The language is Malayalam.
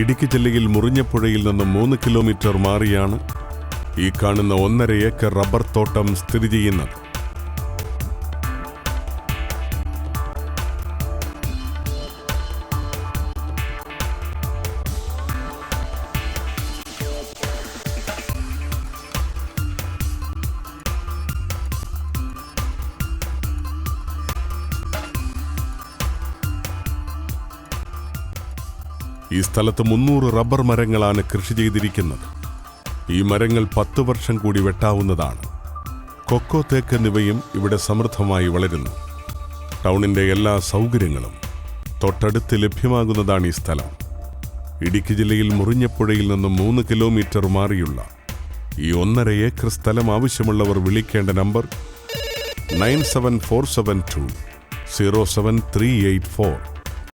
ഇടുക്കി ജില്ലയിൽ മുറിഞ്ഞപ്പുഴയിൽ നിന്ന് 3 കിലോമീറ്റർ മാറിയാണ് ഈ കാണുന്ന 1.5 ഏക്കർ റബ്ബർ തോട്ടം സ്ഥിതി ചെയ്യുന്നത്. ഈ സ്ഥലത്ത് 300 റബ്ബർ മരങ്ങളാണ് കൃഷി ചെയ്തിരിക്കുന്നത്. ഈ മരങ്ങൾ 10 വർഷം കൂടി വെട്ടാവുന്നതാണ്. കൊക്കോ, തേക്ക് എന്നിവയും ഇവിടെ സമൃദ്ധമായി വളരുന്നു. ടൗണിൻ്റെ എല്ലാ സൗകര്യങ്ങളും തൊട്ടടുത്ത് ലഭ്യമാകുന്നതാണ് ഈ സ്ഥലം. ഇടുക്കി ജില്ലയിൽ മുറിഞ്ഞപ്പുഴയിൽ നിന്ന് 3 കിലോമീറ്റർ മാറിയുള്ള ഈ 1.5 ഏക്കർ സ്ഥലം ആവശ്യമുള്ളവർ വിളിക്കേണ്ട നമ്പർ 9747207384.